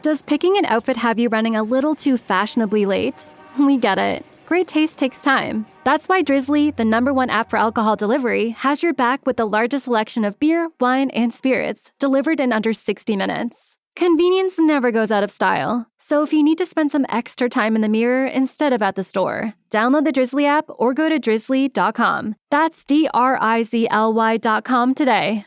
Does picking an outfit have you running a little too fashionably late? We get it. Great taste takes time. That's why Drizzly, the #1 app for alcohol delivery, has your back with the largest selection of beer, wine, and spirits, delivered in under 60 minutes. Convenience never goes out of style. So if you need to spend some extra time in the mirror instead of at the store, download the Drizzly app or go to drizzly.com. That's DRIZLY.com today.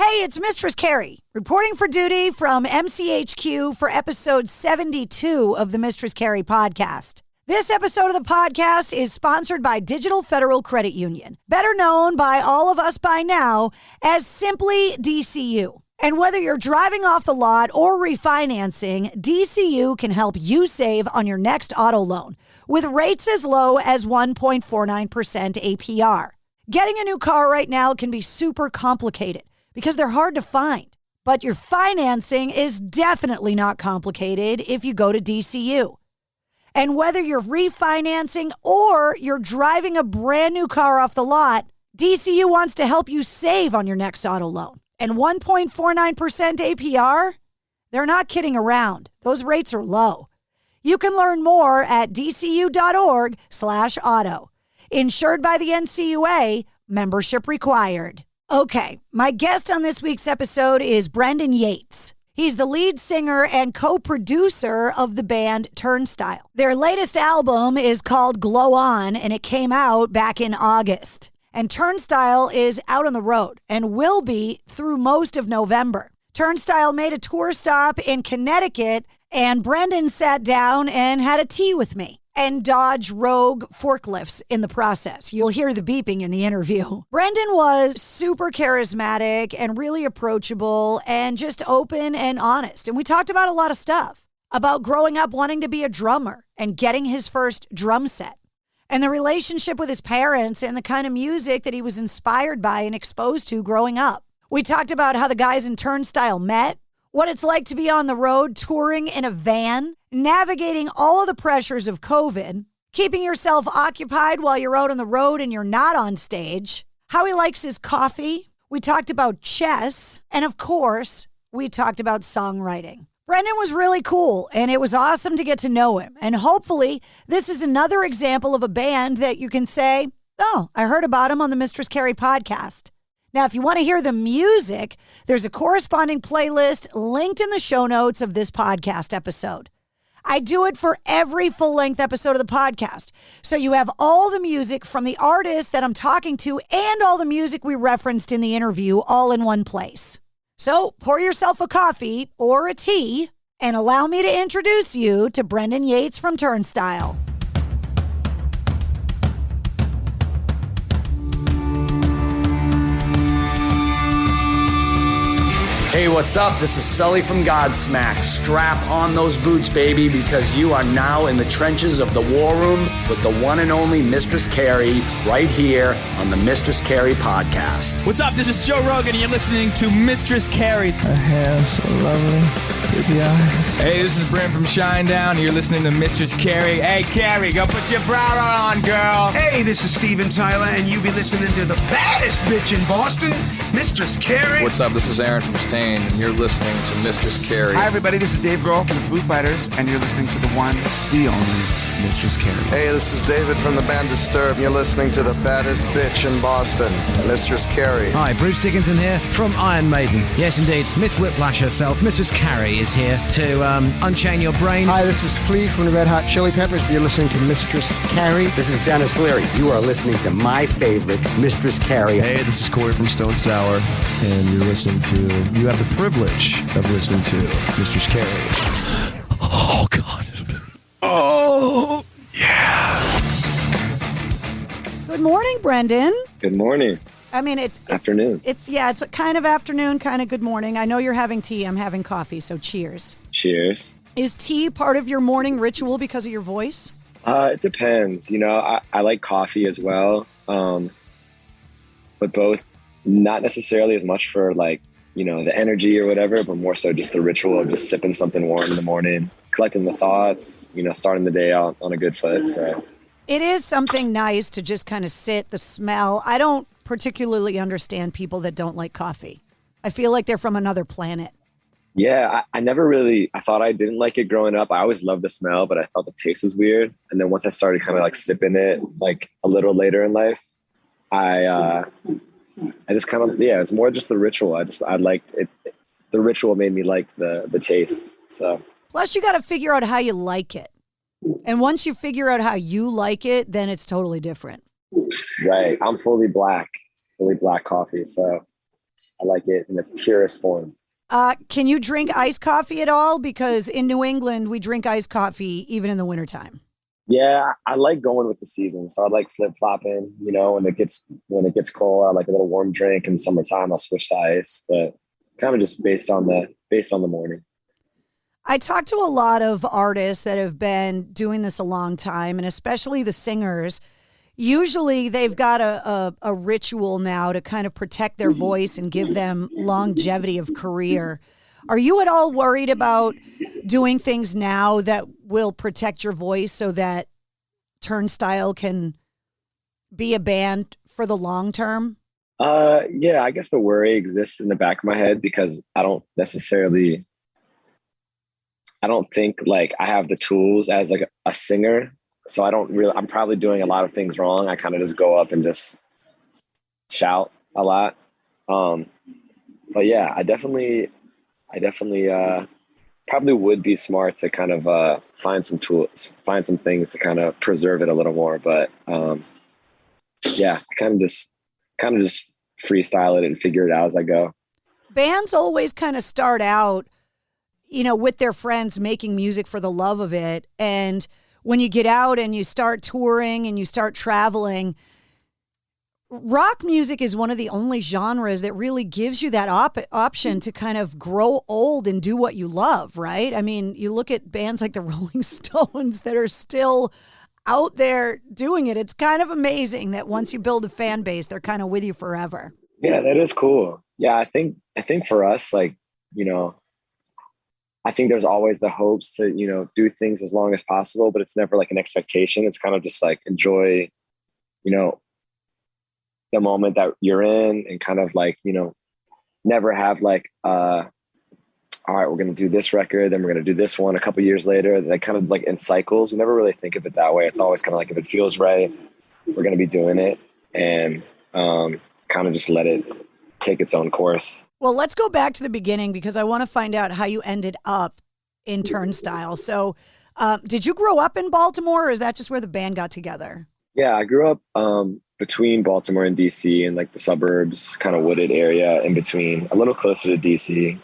Hey, it's Mistress Carrie, reporting for duty from MCHQ for episode 72 of the Mistress Carrie podcast. This episode of the podcast is sponsored by Digital Federal Credit Union, better known by all of us by now as simply DCU. And whether you're driving off the lot or refinancing, DCU can help you save on your next auto loan with rates as low as 1.49% APR. Getting a new car right now can be super complicated because they're hard to find. But your financing is definitely not complicated if you go to DCU. And whether you're refinancing or you're driving a brand new car off the lot, DCU wants to help you save on your next auto loan. And 1.49% APR? They're not kidding around. Those rates are low. You can learn more at dcu.org/auto. Insured by the NCUA, membership required. Okay, my guest on this week's episode is Brendan Yates. He's the lead singer and co-producer of the band Turnstile. Their latest album is called Glow On, and it came out back in August. And Turnstile is out on the road and will be through most of November. Turnstile made a tour stop in Connecticut, and Brendan sat down and had a tea with me and dodged rogue forklifts in the process. You'll hear the beeping in the interview. Brendan was super charismatic and really approachable and just open and honest. And we talked about a lot of stuff, about growing up wanting to be a drummer and getting his first drum set, and the relationship with his parents and the kind of music that he was inspired by and exposed to growing up. We talked about how the guys in Turnstile met, what it's like to be on the road touring in a van, navigating all of the pressures of COVID, keeping yourself occupied while you're out on the road and you're not on stage, how he likes his coffee. We talked about chess, and of course, we talked about songwriting. Brendan was really cool, and it was awesome to get to know him. And hopefully, this is another example of a band that you can say, oh, I heard about him on the Mistress Carrie podcast. Now, if you want to hear the music, there's a corresponding playlist linked in the show notes of this podcast episode. I do it for every full-length episode of the podcast. So you have all the music from the artist that I'm talking to and all the music we referenced in the interview all in one place. So pour yourself a coffee or a tea and allow me to introduce you to Brendan Yates from Turnstile. Hey, what's up? This is Sully from Godsmack. Strap on those boots, baby, because you are now in the trenches of the war room with the one and only Mistress Carrie right here on the Mistress Carrie podcast. What's up? This is Joe Rogan, and you're listening to Mistress Carrie. Her hair so lovely, pretty eyes. Hey, this is Brent from Shinedown, and you're listening to Mistress Carrie. Hey, Carrie, go put your brow on, girl. Hey, this is Steven Tyler, and you be listening to the baddest bitch in Boston, Mistress Carrie. What's up? This is Aaron from Stain, and you're listening to Mistress Carrie. Hi, everybody. This is Dave Grohl from the Foo Fighters, and you're listening to the one, the only Mistress Carrie. Hey, this is David from the band Disturbed, and you're listening to the baddest bitch in Boston, Mistress Carrie. Hi, Bruce Dickinson here from Iron Maiden. Yes, indeed, Miss Whiplash herself, Mistress Carrie, is here to unchain your brain. Hi, this is Flea from the Red Hot Chili Peppers. You're listening to Mistress Carrie. This is Dennis Leary. You are listening to my favorite, Mistress Carrie. Hey, this is Corey from Stone Sour, and you're listening to, you have the privilege of listening to Mistress Carrie. Oh, God. Oh, yeah. Good morning, Brendan. Good morning. I mean, it's afternoon. It's kind of afternoon, kind of good morning. I know you're having tea. I'm having coffee, so cheers. Cheers. Is tea part of your morning ritual because of your voice? It depends. You know, I like coffee as well, but both not necessarily as much for like, you know, the energy or whatever, but more so just the ritual of just sipping something warm in the morning, collecting the thoughts, you know, starting the day out on a good foot. So it is something nice to just kind of sit, the smell. I don't particularly understand people that don't like coffee. I feel like they're from another planet. Yeah, I never really, I thought I didn't like it growing up. I always loved the smell, but I thought the taste was weird. And then once I started kind of like sipping it like a little later in life, I just kind of, yeah, it's more just the ritual. I liked it. The ritual made me like the taste. So Plus, you got to figure out how you like it. And once you figure out how you like it, then it's totally different. right, I'm fully black coffee. So I like it in its purest form. Can you drink iced coffee at all? Because in New England, we drink iced coffee even in the wintertime. Yeah, I like going with the season. So I like flip flopping. You know, when it gets cold, I like a little warm drink. In summertime, I'll switch to ice. But kind of just based on the morning. I talk to a lot of artists that have been doing this a long time, and especially the singers. Usually they've got a ritual now to kind of protect their voice and give them longevity of career. Are you at all worried about doing things now that will protect your voice so that Turnstile can be a band for the long term? Yeah, I guess the worry exists in the back of my head because I don't think like I have the tools as like a singer. So I'm probably doing a lot of things wrong. I kind of just go up and just shout a lot. But yeah, I definitely probably would be smart to kind of find some tools, find some things to kind of preserve it a little more. But yeah, I kind of just freestyle it and figure it out as I go. Bands always kind of start out, with their friends making music for the love of it. And when you get out and you start touring and you start traveling, rock music is one of the only genres that really gives you that option to kind of grow old and do what you love, right? I mean, you look at bands like the Rolling Stones that are still out there doing it. It's kind of amazing that once you build a fan base, they're kind of with you forever. Yeah, that is cool. Yeah, I think for us, like, I think there's always the hopes to, do things as long as possible, but it's never like an expectation. It's kind of just like enjoy, the moment that you're in and kind of like, never have like, all right, we're going to do this record, then we're going to do this one a couple years later. They kind of like in cycles. We never really think of it that way. It's always kind of like, if it feels right, we're going to be doing it, and kind of just let it take its own course. Well, let's go back to the beginning because I want to find out how you ended up in Turnstile. So did you grow up in Baltimore, or is that just where the band got together? Yeah, I grew up between Baltimore and DC, in like the suburbs, kind of wooded area in between, a little closer to DC.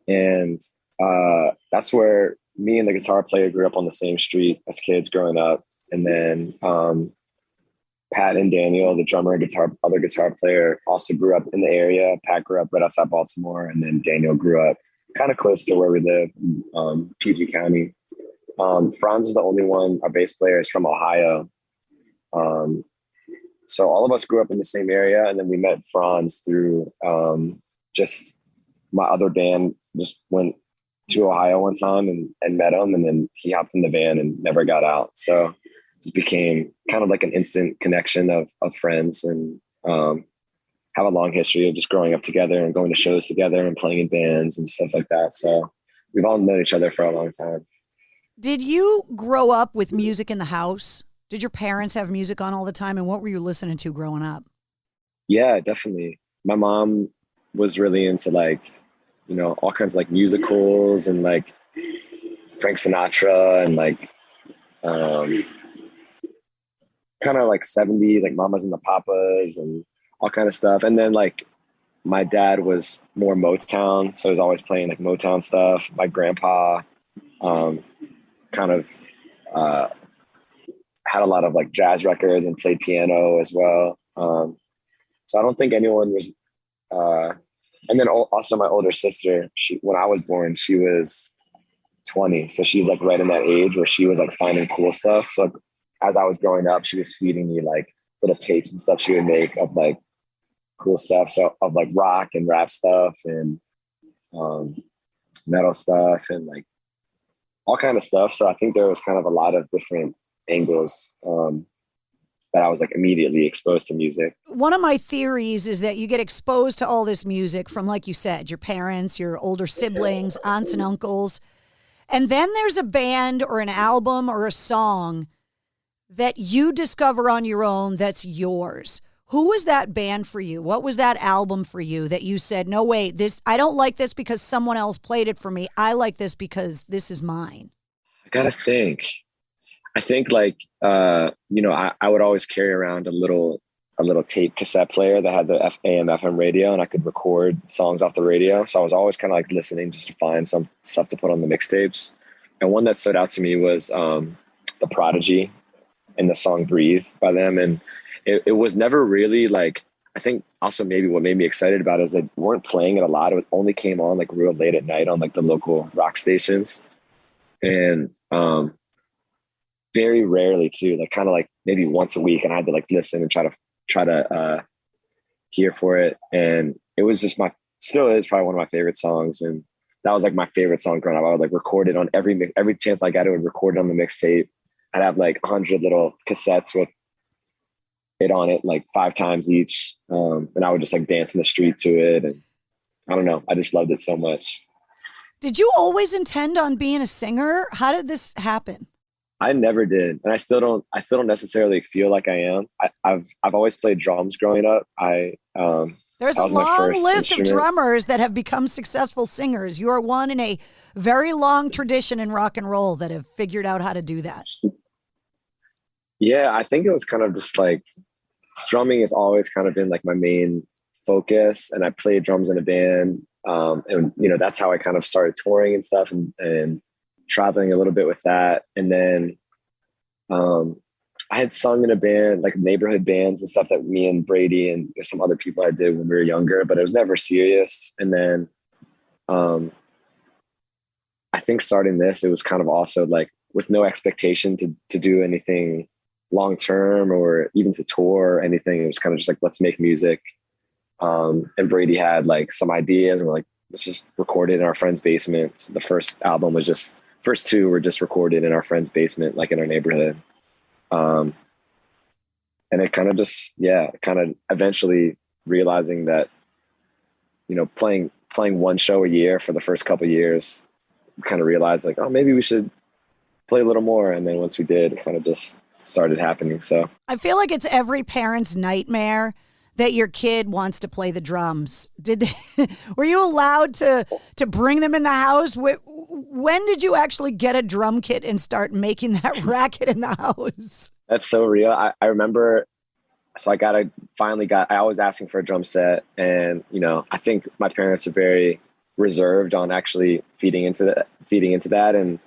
And that's where me and the guitar player grew up on the same street as kids growing up. And then Pat and Daniel, the drummer and other guitar player, also grew up in the area. Pat grew up right outside Baltimore, and then Daniel grew up kind of close to where we live, PG County. Franz is the only one, our bass player is from Ohio. So all of us grew up in the same area, and then we met Franz through just my other band. Just went to Ohio one time and met him, and then he hopped in the van and never got out. So just became kind of like an instant connection of friends, and have a long history of just growing up together and going to shows together and playing in bands and stuff like that. So we've all known each other for a long time. Did you grow up with music in the house? Did your parents have music on all the time? And what were you listening to growing up? Yeah, definitely. My mom was really into like, all kinds of like musicals and like Frank Sinatra and like kind of like 70s, like Mamas and the Papas and all kind of stuff. And then like my dad was more Motown, so he was always playing like Motown stuff. My grandpa kind of had a lot of like jazz records and played piano as well. So I don't think anyone was, and then also my older sister, when I was born, she was 20. So she's like right in that age where she was like finding cool stuff. So as I was growing up, she was feeding me like little tapes and stuff she would make of like cool stuff. So of like rock and rap stuff and metal stuff and like all kind of stuff. So I think there was kind of a lot of different angles that I was like immediately exposed to music. One of my theories is that you get exposed to all this music from, like you said, your parents, your older siblings, aunts and uncles. And then there's a band or an album or a song that you discover on your own that's yours. Who was that band for you? What was that album for you that you said, no, wait, I don't like this because someone else played it for me. I like this because this is mine. I gotta think. I think like, I would always carry around a little tape cassette player that had the AM FM radio, and I could record songs off the radio. So I was always kind of like listening just to find some stuff to put on the mixtapes. And one that stood out to me was The Prodigy and the song Breathe by them. And it was never really like, I think also maybe what made me excited about it is they weren't playing it a lot. It only came on like real late at night on like the local rock stations. And very rarely too, like kind of like maybe once a week, and I had to like listen and try to hear for it. And it was just still is probably one of my favorite songs. And that was like my favorite song growing up. I would like record it on every chance I got, it would record it on the mixtape. I'd have like 100 little cassettes with it on it, like 5 times each. And I would just like dance in the street to it. And I don't know, I just loved it so much. Did you always intend on being a singer? How did this happen? I never did. And I still don't necessarily feel like I am. I've always played drums growing up. There's a long list of drummers that have become successful singers. You are one in a very long tradition in rock and roll that have figured out how to do that. Yeah, I think it was kind of just like drumming has always kind of been like my main focus. And I played drums in a band. And that's how I kind of started touring and stuff and traveling a little bit with that. And then I had sung in a band, like neighborhood bands and stuff that me and Brady and some other people I did when we were younger, but it was never serious. And then I think starting this, it was kind of also like with no expectation to do anything long-term or even to tour or anything. It was kind of just like, let's make music. And Brady had like some ideas and we're like, let's just record it in our friend's basement. So the first two were just recorded in our friend's basement, like in our neighborhood. And it kind of just, kind of eventually realizing that, playing one show a year for the first couple of years, kind of realized like, oh, maybe we should play a little more. And then once we did, it kind of just started happening. So I feel like it's every parent's nightmare that your kid wants to play the drums. Were you allowed to bring them in the house? When did you actually get a drum kit and start making that racket in the house? That's so real. I remember, so I was asking for a drum set, and, I think my parents are very reserved on actually feeding into that. And,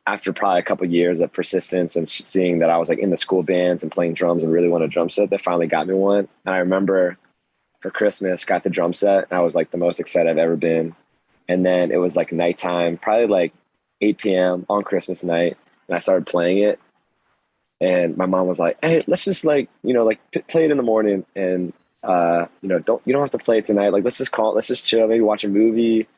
after probably a couple of years of persistence and seeing that I was like in the school bands and playing drums and really wanted a drum set, they finally got me one. And I remember for Christmas, got the drum set, and I was like the most excited I've ever been. And then it was like nighttime, probably like 8 p.m. on Christmas night. And I started playing it. And my mom was like, hey, let's just play it in the morning. And, you don't have to play it tonight. Like, let's just chill, maybe watch a movie,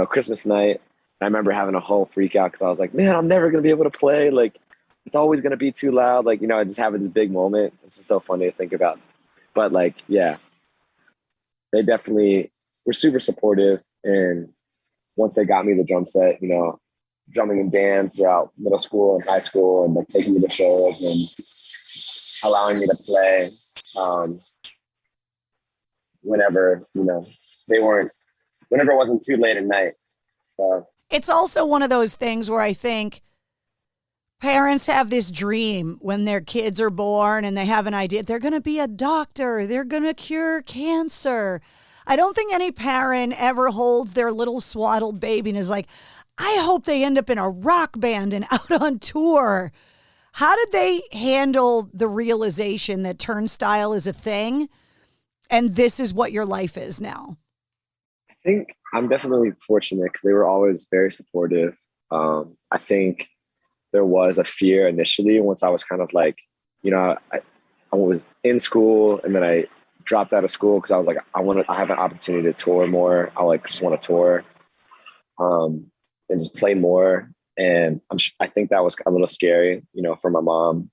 Christmas night. And I remember having a whole freak out because I was like, man, I'm never going to be able to play. Like, it's always going to be too loud. Like, I just having this big moment. This is so funny to think about. But like, yeah, they definitely were super supportive. And once they got me the drum set, drumming in bands throughout middle school and high school, and like taking me to shows and allowing me to play whenever it wasn't too late at night. So it's also one of those things where I think parents have this dream when their kids are born and they have an idea. They're going to be a doctor. They're going to cure cancer. I don't think any parent ever holds their little swaddled baby and is like, I hope they end up in a rock band and out on tour. How did they handle the realization that Turnstile is a thing and this is what your life is now? I think I'm definitely fortunate because they were always very supportive. I think there was a fear initially once I was kind of like, I was in school and then I dropped out of school because I was like, I have an opportunity to tour more. I just want to tour and just play more. And I think that was a little scary, for my mom.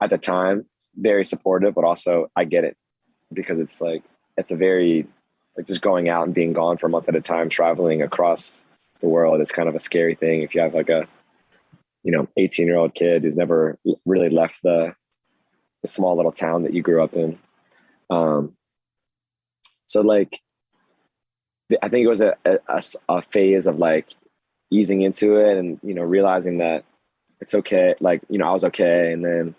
at the time, very supportive, but also I get it because it's like, it's a very, like just going out and being gone for a month at a time, traveling across the world. It's kind of a scary thing if you have like a, 18-year-old kid who's never really left the small little town that you grew up in. So like, I think it was a phase of like easing into it and, realizing that it's okay. Like, I was okay. And then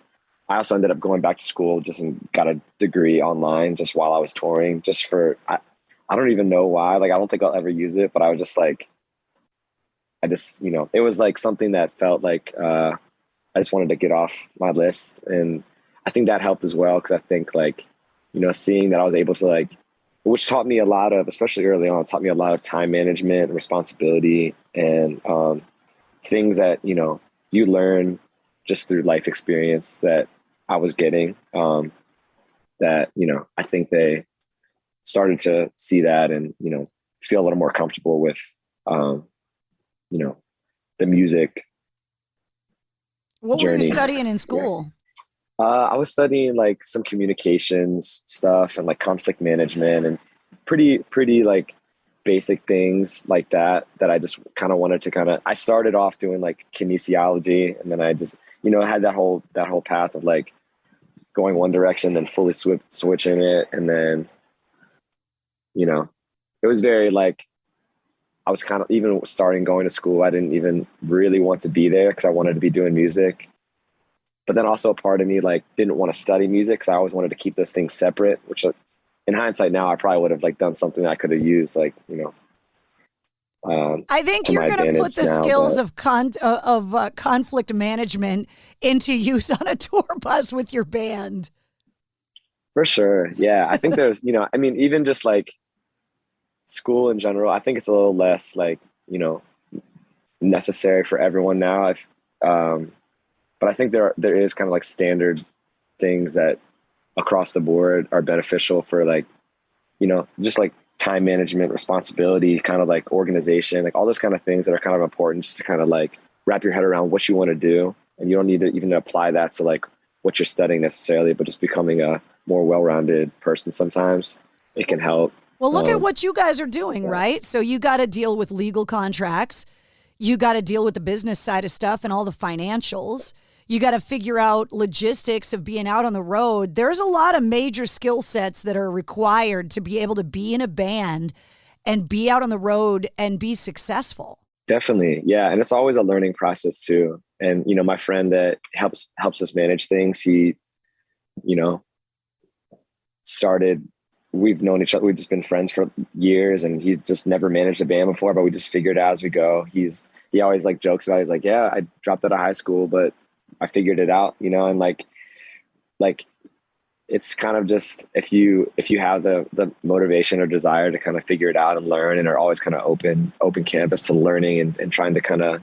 I also ended up going back to school just and got a degree online just while I was touring, just for, I don't even know why. Like, I don't think I'll ever use it, but I was just like, it was like something that felt like I just wanted to get off my list. And I think that helped as well. Because I think like, seeing that I was able to like, which taught me a lot of, especially early on, taught me a lot of time management and responsibility and things that, you learn just through life experience that I was getting that, I think they started to see that and, feel a little more comfortable with, the music. What journey. were you studying in school? Yes. I was studying like some communications stuff and like conflict management and pretty like basic things like that I just kind of wanted to I started off doing like kinesiology, and then I just, had that whole path of like going one direction and fully switching it. And then, it was very like, I was kind of even starting going to school. I didn't even really want to be there because I wanted to be doing music. But then also a part of me like didn't want to study music because I always wanted to keep those things separate, which in hindsight now I probably would have like done something that I could have used like, I think you're going to put the skills of conflict management into use on a tour bus with your band. For sure. Yeah. I think there's, even just like school in general, I think it's a little less like, necessary for everyone now. But I think there is kind of like standard things that across the board are beneficial for like, just like time management, responsibility, kind of like organization, like all those kind of things that are kind of important just to kind of like wrap your head around what you want to do. And you don't need to even apply that to like what you're studying necessarily, but just becoming a more well-rounded person sometimes. It can help. Well, look at what you guys are doing, right? So you got to deal with legal contracts. You got to deal with the business side of stuff and all the financials. You got to figure out logistics of being out on the road. There's a lot of major skill sets that are required to be able to be in a band and be out on the road and be successful. Definitely. Yeah. And it's always a learning process too. And, my friend that helps us manage things, he, we've known each other. We've just been friends for years, and he just never managed a band before, but we just figured it out as we go. He always like jokes about it. He's like, yeah, I dropped out of high school, but I figured it out, and like it's kind of just, if you have the motivation or desire to kind of figure it out and learn, and are always kind of open canvas to learning and trying to kind of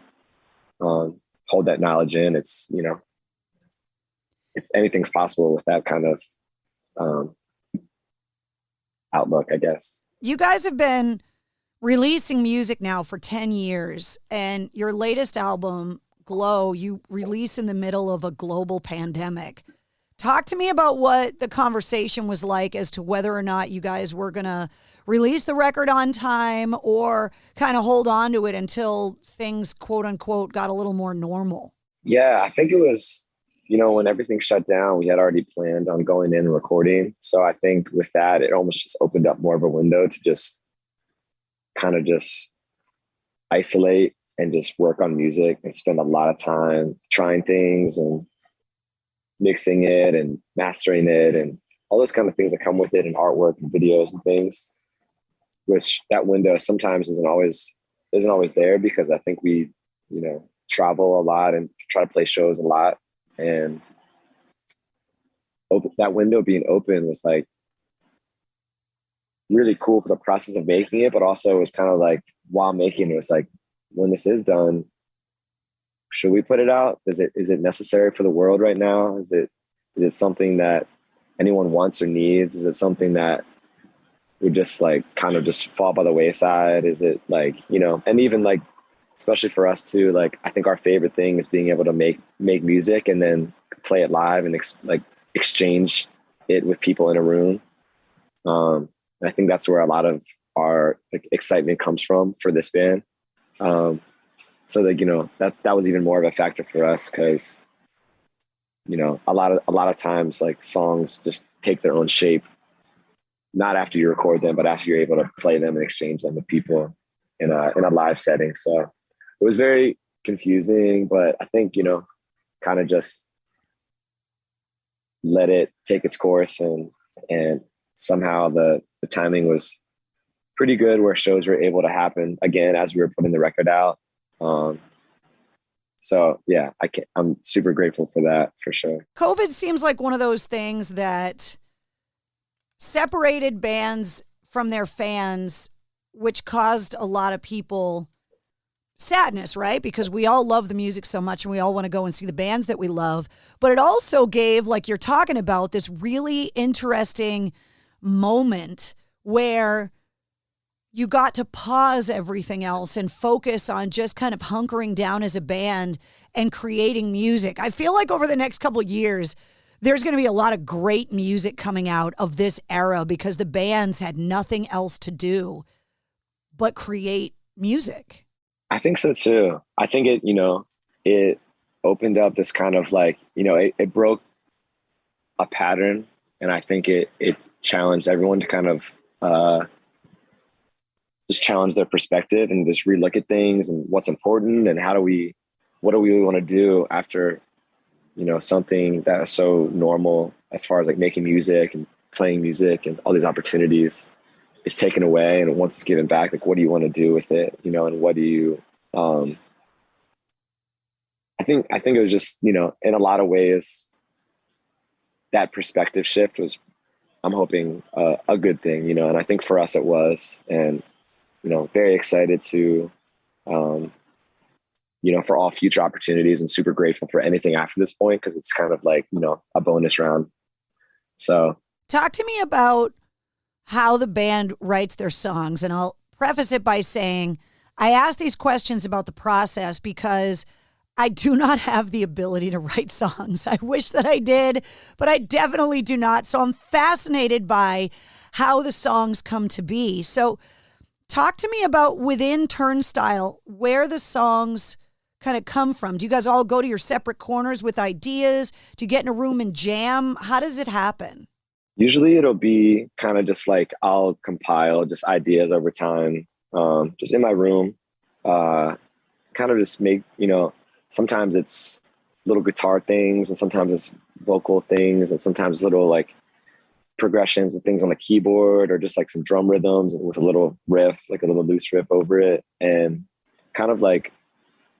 hold that knowledge in, it's anything's possible with that kind of outlook, I guess. You guys have been releasing music now for 10 years, and your latest album, Glow, you release in the middle of a global pandemic. Talk to me about what the conversation was like as to whether or not you guys were going to release the record on time or kind of hold on to it until things, quote unquote, got a little more normal. Yeah, I think it was, when everything shut down, we had already planned on going in and recording. So I think with that, it almost just opened up more of a window to just kind of just isolate and just work on music and spend a lot of time trying things and mixing it and mastering it and all those kind of things that come with it, and artwork and videos and things, which that window sometimes isn't always there, because I think we, travel a lot and try to play shows a lot. And that window being open was like really cool for the process of making it, but also it was kind of like, while making it was like, when this is done, should we put it out? Is it necessary for the world right now? Is it something that anyone wants or needs? Is it something that would just like kind of just fall by the wayside? Is it like, and even like, especially for us too, like I think our favorite thing is being able to make music and then play it live and exchange it with people in a room. And I think that's where a lot of our excitement comes from for this band. So that was even more of a factor for us, because a lot of times like songs just take their own shape, not after you record them, but after you're able to play them and exchange them with people in a live setting. So it was very confusing, but I think kind of just let it take its course, and somehow the timing was pretty good where shows were able to happen again as we were putting the record out. So yeah, I'm super grateful for that, for sure. COVID seems like one of those things that separated bands from their fans, which caused a lot of people sadness, right? Because we all love the music so much and we all want to go and see the bands that we love. But it also gave, like you're talking about, this really interesting moment where you got to pause everything else and focus on just kind of hunkering down as a band and creating music. I feel like over the next couple of years, there's going to be a lot of great music coming out of this era because the bands had nothing else to do but create music. I think so too. I think it opened up this kind of it broke a pattern, and I think it challenged everyone to kind of just challenge their perspective and just relook at things and what's important and what do we really want to do after, something that is so normal as far as like making music and playing music and all these opportunities is taken away. And once it's given back, like, what do you want to do with it? And what do you, I think it was just, in a lot of ways, that perspective shift was, I'm hoping, a good thing, and I think for us it was. And, very excited to, for all future opportunities, and super grateful for anything after this point, because it's kind of like, a bonus round. So talk to me about how the band writes their songs. And I'll preface it by saying I ask these questions about the process because I do not have the ability to write songs. I wish that I did, but I definitely do not. So I'm fascinated by how the songs come to be. So talk to me about within Turnstile, where the songs kind of come from. Do you guys all go to your separate corners with ideas? Do you get in a room and jam? How does it happen? Usually it'll be kind of just like I'll compile just ideas over time, just in my room, kind of just make, sometimes it's little guitar things, and sometimes it's vocal things, and sometimes little like progressions and things on the keyboard, or just like some drum rhythms with a little riff, like a little loose riff over it, and kind of like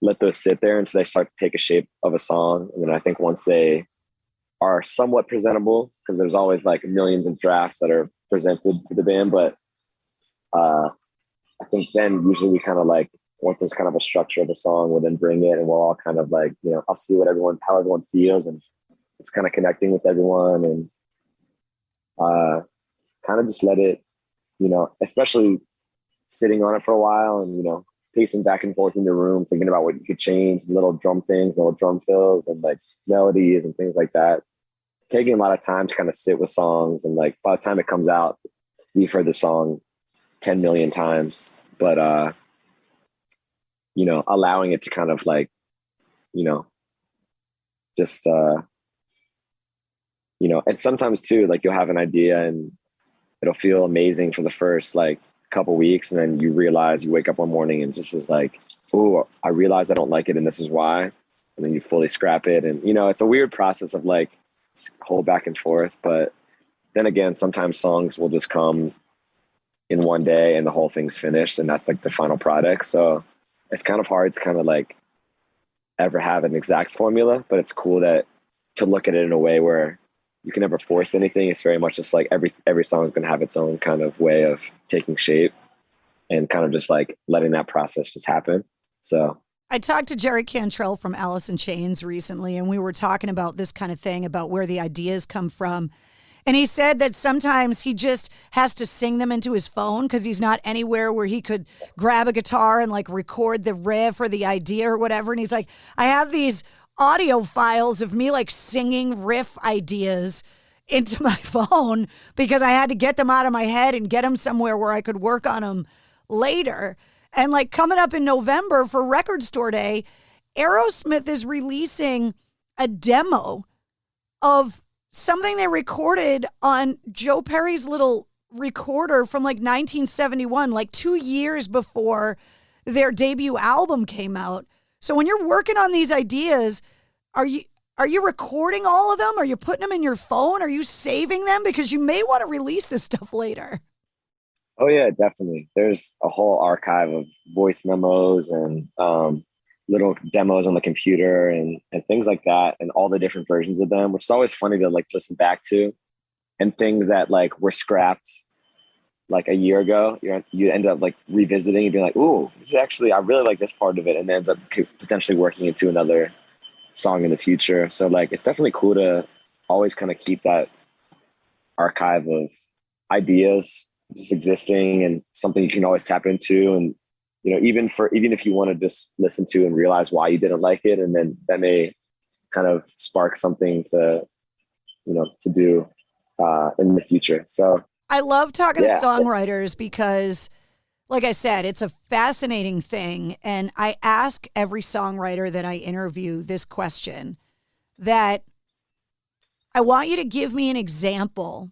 let those sit there until they start to take a shape of a song. And then I think once they are somewhat presentable, because there's always like millions of drafts that are presented to the band, but I think then usually we kind of like, once there's kind of a structure of the song, we'll then bring it and we'll all kind of like, I'll see how everyone feels, and it's kind of connecting with everyone, and kind of just let it, especially sitting on it for a while and, pacing back and forth in the room, thinking about what you could change, little drum things, little drum fills and like melodies and things like that. Taking a lot of time to kind of sit with songs, and like by the time it comes out, we've heard the song 10 million times, but allowing it to kind of like, just and sometimes too, like you'll have an idea and it'll feel amazing for the first like couple weeks, and then you realize, you wake up one morning and just is like, oh, I realize I don't like it and this is why, and then you fully scrap it. And it's a weird process of like whole back and forth, but then again, sometimes songs will just come in one day and the whole thing's finished, and that's like the final product. So it's kind of hard to kind of like ever have an exact formula, but it's cool to look at it in a way where you can never force anything. It's very much just like every song is going to have its own kind of way of taking shape, and kind of just like letting that process just happen. So I talked to Jerry Cantrell from Alice in Chains recently, and we were talking about this kind of thing, about where the ideas come from. And he said that sometimes he just has to sing them into his phone because he's not anywhere where he could grab a guitar and like record the riff or the idea or whatever. And he's like, I have these audio files of me like singing riff ideas into my phone because I had to get them out of my head and get them somewhere where I could work on them later. And like coming up in November for Record Store Day, Aerosmith is releasing a demo of something they recorded on Joe Perry's little recorder from like 1971, like 2 years before their debut album came out. So when you're working on these ideas, are you recording all of them? Are you putting them in your phone? Are you saving them? Because you may want to release this stuff later. Oh yeah, definitely. There's a whole archive of voice memos and little demos on the computer and things like that, and all the different versions of them, which is always funny to like listen back to, and things that like were scrapped like a year ago. You end up like revisiting and being like, ooh, this is actually, I really like this part of it, and it ends up potentially working into another song in the future. So like it's definitely cool to always kind of keep that archive of ideas just existing and something you can always tap into. And you know, even if you want to just listen to and realize why you didn't like it, and then that may kind of spark something to do in the future. So I love talking to songwriters because, like I said, it's a fascinating thing. And I ask every songwriter that I interview this question, that I want you to give me an example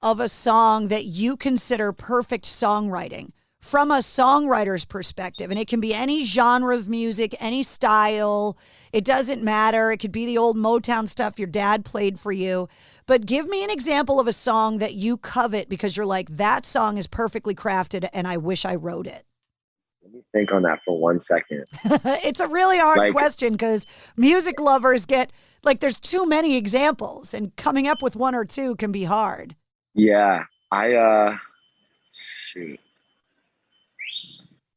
of a song that you consider perfect songwriting from a songwriter's perspective. And it can be any genre of music, any style. It doesn't matter. It could be the old Motown stuff your dad played for you. But give me an example of a song that you covet because you're like, that song is perfectly crafted and I wish I wrote it. Let me think on that for 1 second. It's a really hard question because music lovers get, like, there's too many examples and coming up with one or two can be hard. Yeah, shoot.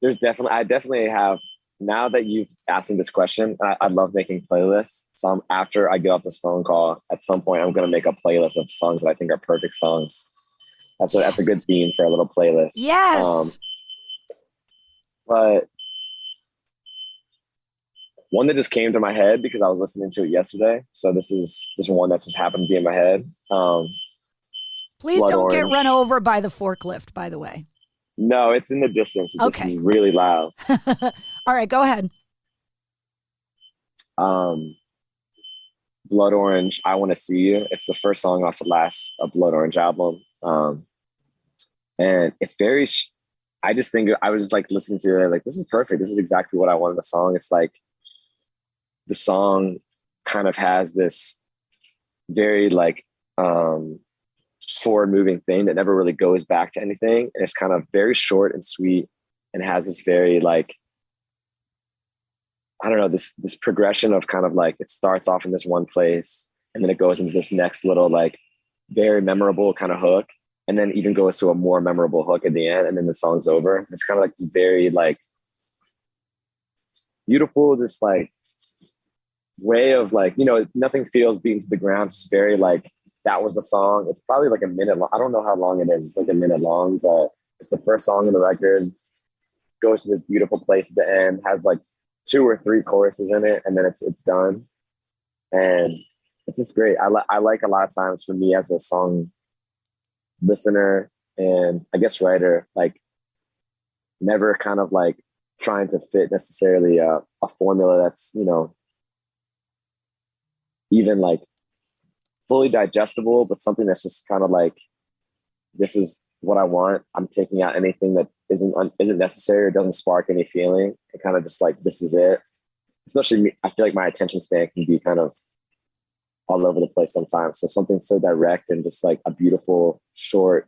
I definitely have, now that you've asked me this question, I love making playlists. So after I get off this phone call, at some point, I'm going to make a playlist of songs that I think are perfect songs. That's a good theme for a little playlist. Yes. But one that just came to my head because I was listening to it yesterday. So this is just one that just happened to be in my head. Please Blood don't Orange. get run over by the forklift, by the way. No, it's in the distance. It just is really loud. All right, go ahead. Blood Orange, I Want to See You. It's the first song off the last Blood Orange album. And it's very, I just think, I was just like listening to it, like, this is perfect. This is exactly what I wanted in the song. It's like, the song kind of has this very like, forward moving thing that never really goes back to anything. And it's kind of very short and sweet and has this very like, I don't know, this progression of kind of like, it starts off in this one place and then it goes into this next little like very memorable kind of hook, and then even goes to a more memorable hook at the end, and then the song's over. It's kind of like this very like beautiful, this like way of like, you know, nothing feels beaten to the ground. It's very like, that was the song. It's probably like a minute long. I don't know how long it is. It's like a minute long, but it's the first song on the record. Goes to this beautiful place at the end, has like 2 or 3 choruses in it, and then it's done. And it's just great. I like a lot of times, for me as a song listener and I guess writer, like never kind of like trying to fit necessarily a formula that's, you know, even like fully digestible, but something that's just kind of like, this is what I want. I'm taking out anything that isn't necessary or doesn't spark any feeling. And kind of just like, this is it. Especially me, I feel like my attention span can be kind of all over the place sometimes. So something so direct and just like a beautiful, short,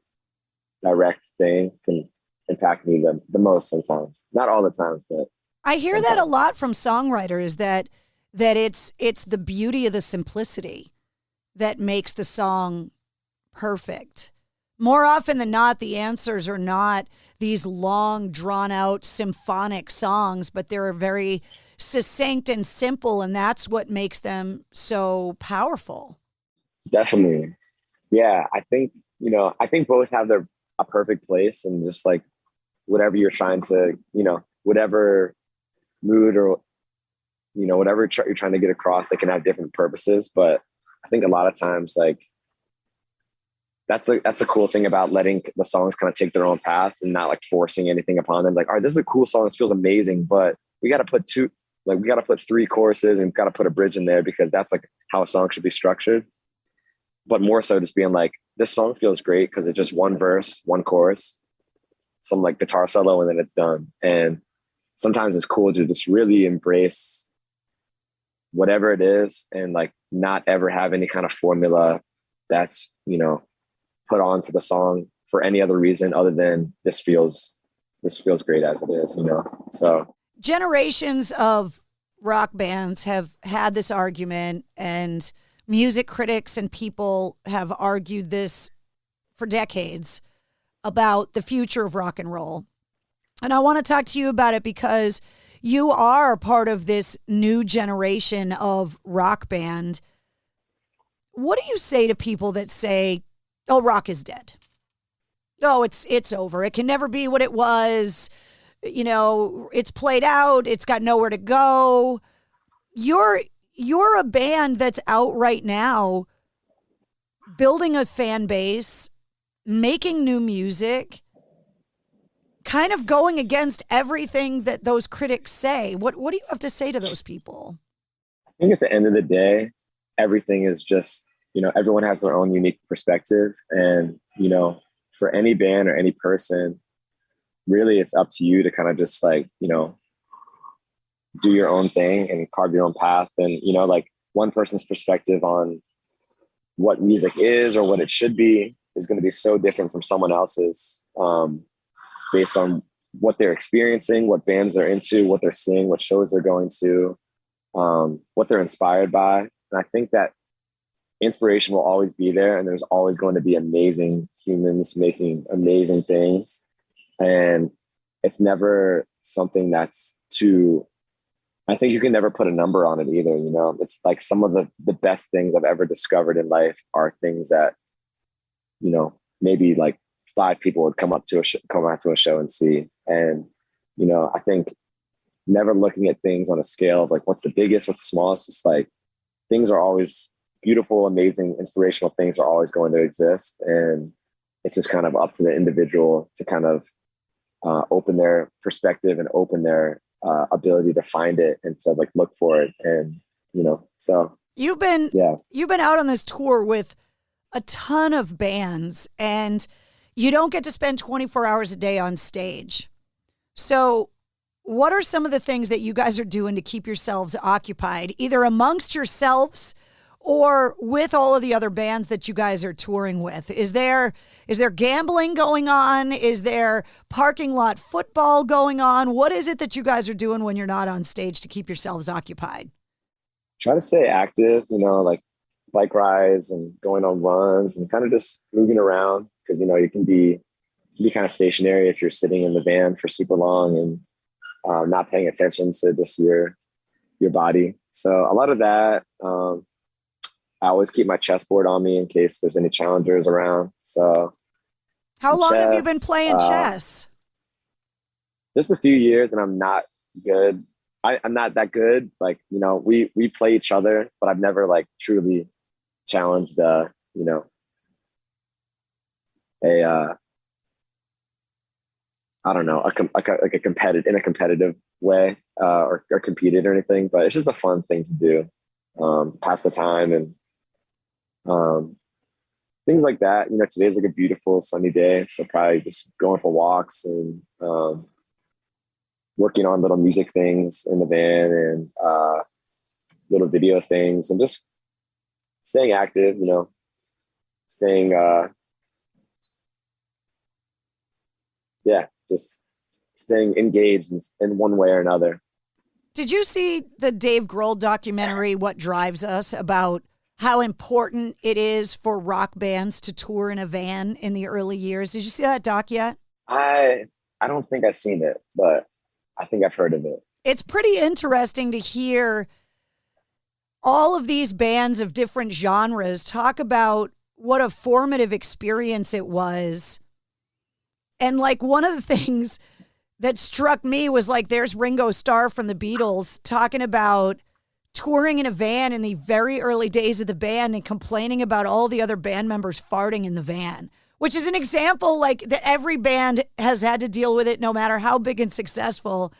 direct thing can impact me the most sometimes. Not all the times, but I hear sometimes. that a lot from songwriters, that it's the beauty of the simplicity that makes the song perfect. More often than not, the answers are not these long, drawn-out symphonic songs, but they're very succinct and simple, and that's what makes them so powerful. Definitely. Yeah, I think both have a perfect place, and just like whatever you're trying to, you know, whatever mood or whatever you're trying to get across, they can have different purposes. But I think a lot of times, like, that's the cool thing about letting the songs kind of take their own path and not like forcing anything upon them. Like, all right, this is a cool song. This feels amazing, but we got to put 3 choruses and got to put a bridge in there because that's like how a song should be structured. But more so just being like, this song feels great because it's just one verse, one chorus, some like guitar solo, and then it's done. And sometimes it's cool to just really embrace whatever it is and like not ever have any kind of formula that's, put onto the song for any other reason other than this feels great as it is, So generations of rock bands have had this argument, and music critics and people have argued this for decades about the future of rock and roll. And I want to talk to you about it because you are part of this new generation of rock band. What do you say to people that say, oh, rock is dead? Oh, it's over. It can never be what it was. It's played out. It's got nowhere to go. You're a band that's out right now, building a fan base, making new music, kind of going against everything that those critics say. What do you have to say to those people? I think at the end of the day, everything is just, everyone has their own unique perspective. And, for any band or any person, really it's up to you to kind of just like, do your own thing and carve your own path. And, like one person's perspective on what music is or what it should be is going to be so different from someone else's, based on what they're experiencing, what bands they're into, what they're seeing, what shows they're going to, what they're inspired by. And I think that inspiration will always be there, and there's always going to be amazing humans making amazing things. And it's never something that's I think you can never put a number on it either. It's like some of the best things I've ever discovered in life are things that, maybe like 5 people would come out to a show and see. And, I think never looking at things on a scale of like, what's the biggest, what's the smallest, it's like things are always beautiful, amazing, inspirational things are always going to exist. And it's just kind of up to the individual to kind of open their perspective and open their ability to find it and to like look for it. And, so you've been out on this tour with a ton of bands, and you don't get to spend 24 hours a day on stage. So what are some of the things that you guys are doing to keep yourselves occupied, either amongst yourselves or with all of the other bands that you guys are touring with? Is there gambling going on? Is there parking lot football going on? What is it that you guys are doing when you're not on stage to keep yourselves occupied? Try to stay active, like bike rides and going on runs and kind of just moving around, because, you can be kind of stationary if you're sitting in the van for super long and not paying attention to just your body. So a lot of that. I always keep my chessboard on me in case there's any challengers around. So how long have you been playing chess? Just a few years, and I'm not good. I'm not that good. Like, we play each other, but I've never like truly challenged, I don't know, a competitive way, or competed or anything, but it's just a fun thing to do, pass the time and things like that. Today's like a beautiful sunny day, so probably just going for walks and working on little music things in the van and little video things, and just staying active, just staying engaged in one way or another. Did you see the Dave Grohl documentary, What Drives Us, about how important it is for rock bands to tour in a van in the early years? Did you see that doc yet? I don't think I've seen it, but I think I've heard of it. It's pretty interesting to hear all of these bands of different genres talk about what a formative experience it was. And like one of the things that struck me was like, there's Ringo Starr from the Beatles talking about touring in a van in the very early days of the band and complaining about all the other band members farting in the van, which is an example like that every band has had to deal with it no matter how big and successful.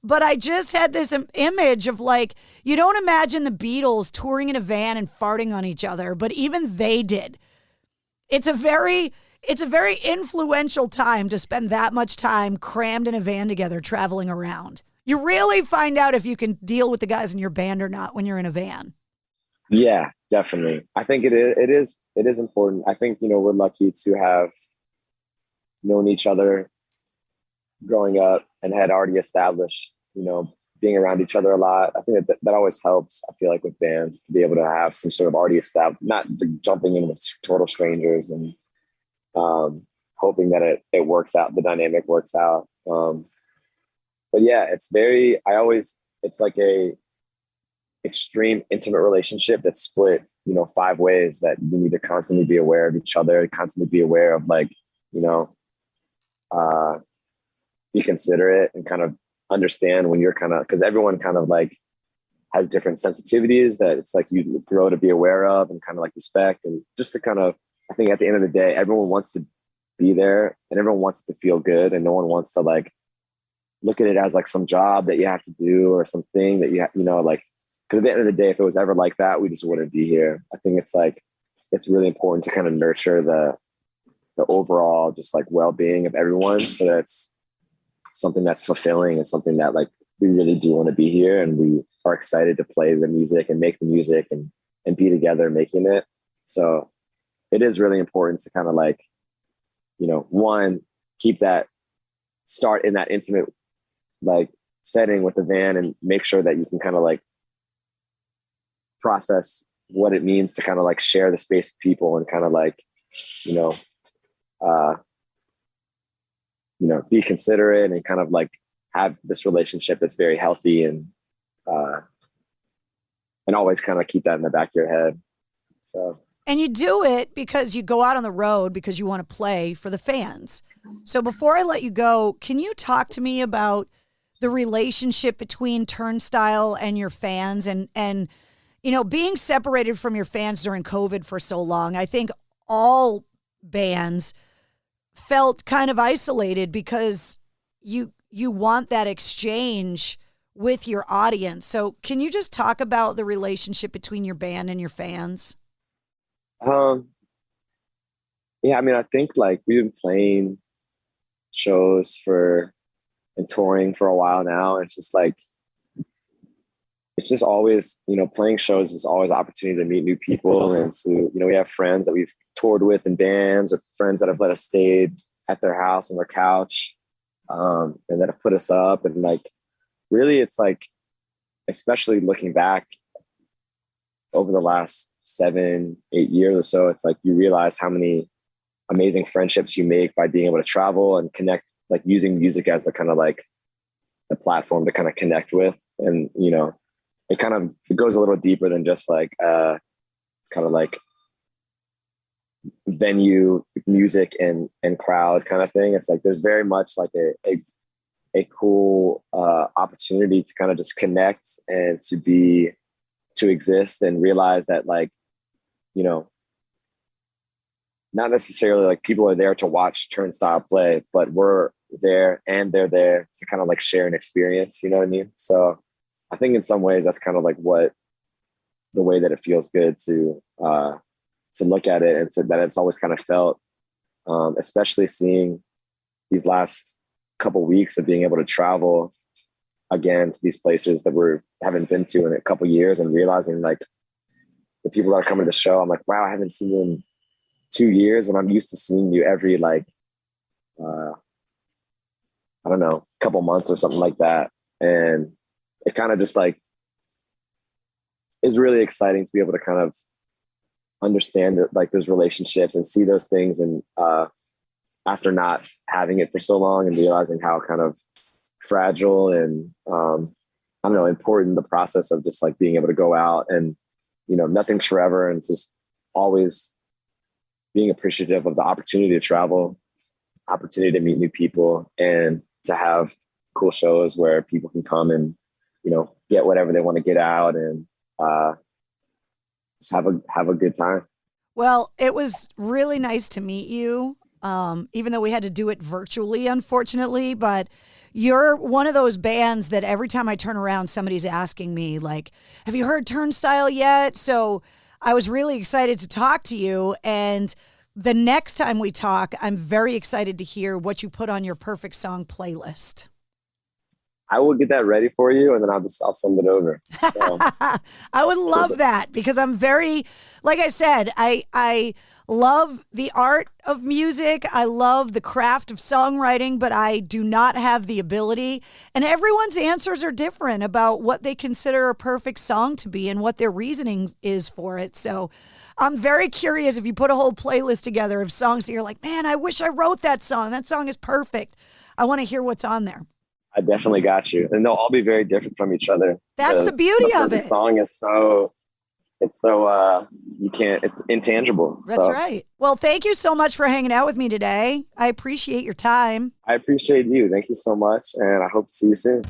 But I just had this image of like, you don't imagine the Beatles touring in a van and farting on each other, but even they did. It's a very influential time to spend that much time crammed in a van together traveling around. You really find out if you can deal with the guys in your band or not when you're in a van. Yeah, definitely. I think it is important. I think, we're lucky to have known each other growing up and had already established, being around each other a lot. I think that always helps. I feel like with bands to be able to have some sort of already established, not jumping in with total strangers and hoping that it works out, the dynamic works out. But yeah, it's like a extreme intimate relationship that's split, 5 ways that you need to constantly be aware of each other, constantly be aware of be considerate and kind of understand when you're because everyone kind of like has different sensitivities that it's like you grow to be aware of and kind of like respect, and just to kind of, I think at the end of the day, everyone wants to be there and everyone wants to feel good, and no one wants to like look at it as like some job that you have to do or something that because at the end of the day, if it was ever like that, we just wouldn't be here. I think it's really important to kind of nurture the overall just like well-being of everyone, so that's something that's fulfilling and something that like we really do want to be here, and we are excited to play the music and make the music and be together making it. So it is really important to kind of like, one, keep that start in that intimate like setting with the van and make sure that you can kind of like process what it means to kind of like share the space with people and kind of like, be considerate and kind of like have this relationship that's very healthy and always kind of keep that in the back of your head. So. And you do it because you go out on the road because you want to play for the fans. So before I let you go, can you talk to me about the relationship between Turnstile and your fans and being separated from your fans during COVID for so long? I think all bands felt kind of isolated because you want that exchange with your audience. So can you just talk about the relationship between your band and your fans? Yeah, I mean, I think like we've been playing shows and touring for a while now. It's just like, it's just always, playing shows is always an opportunity to meet new people. And so, we have friends that we've toured with in bands, or friends that have let us stay at their house on their couch, and that have put us up. And like, really, it's like, especially looking back over the last 7-8 years or so, it's like you realize how many amazing friendships you make by being able to travel and connect, like using music as the kind of like the platform to kind of connect with. And, it goes a little deeper than just like kind of like venue music and crowd kind of thing. It's like there's very much like a cool opportunity to kind of just connect and to exist and realize that like, not necessarily like people are there to watch Turnstile play, but we're there and they're there to kind of like share an experience, you know what I mean? So I think in some ways that's kind of like the way that it feels good to look at it, and so that it's always kind of felt, especially seeing these last couple weeks of being able to travel again to these places that we haven't been to in a couple years, and realizing like the people that are coming to the show, I'm like, wow, I haven't seen you in 2 years, when I'm used to seeing you every like, I don't know, couple months or something like that. And it kind of just like is really exciting to be able to kind of understand that, like those relationships and see those things. And after not having it for so long and realizing how kind of fragile and I don't know, important the process of just like being able to go out and, nothing's forever. And it's just always being appreciative of the opportunity to travel, opportunity to meet new people, and to have cool shows where people can come and, you know, get whatever they want to get out and just have a good time. Well, it was really nice to meet you, even though we had to do it virtually, unfortunately. But you're one of those bands that every time I turn around, somebody's asking me, like, have you heard Turnstile yet? So I was really excited to talk to you. And the next time we talk, I'm very excited to hear what you put on your perfect song playlist. I will get that ready for you, and then I'll send it over. So. I would love that, because I'm very, like I said, I love the art of music. I love the craft of songwriting, but I do not have the ability. And everyone's answers are different about what they consider a perfect song to be and what their reasoning is for it. So I'm very curious if you put a whole playlist together of songs that you're like, man, I wish I wrote that song. That song is perfect. I want to hear what's on there. I definitely got you. And they'll all be very different from each other. That's the beauty of it. The song is it's intangible. That's right. Well, thank you so much for hanging out with me today. I appreciate your time. I appreciate you. Thank you so much. And I hope to see you soon.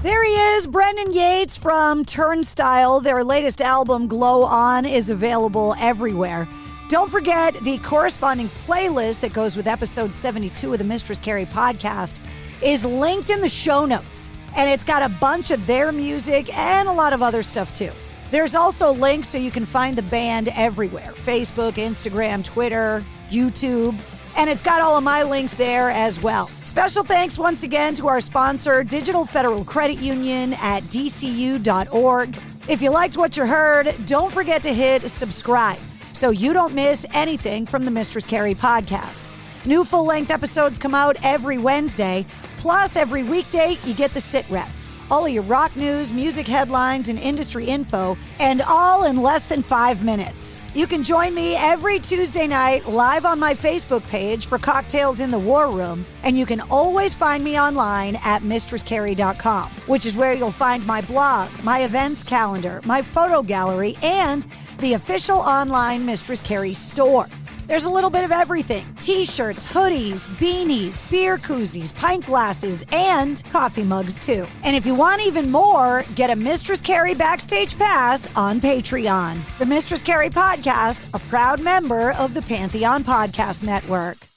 There he is, Brendan Yates from Turnstile. Their latest album, Glow On, is available everywhere. Don't forget the corresponding playlist that goes with episode 72 of the Mistress Carrie podcast is linked in the show notes. And it's got a bunch of their music and a lot of other stuff too. There's also links so you can find the band everywhere. Facebook, Instagram, Twitter, YouTube. And it's got all of my links there as well. Special thanks once again to our sponsor, Digital Federal Credit Union at dcu.org. If you liked what you heard, don't forget to hit subscribe so you don't miss anything from the Mistress Carrie podcast. New full-length episodes come out every Wednesday, plus every weekday you get the sit rep. All of your rock news, music headlines, and industry info, and all in less than 5 minutes. You can join me every Tuesday night live on my Facebook page for Cocktails in the War Room, and you can always find me online at mistresscarrie.com, which is where you'll find my blog, my events calendar, my photo gallery, and the official online Mistress Carrie store. There's a little bit of everything. T-shirts, hoodies, beanies, beer koozies, pint glasses, and coffee mugs too. And if you want even more, get a Mistress Carrie Backstage Pass on Patreon. The Mistress Carrie Podcast, a proud member of the Pantheon Podcast Network.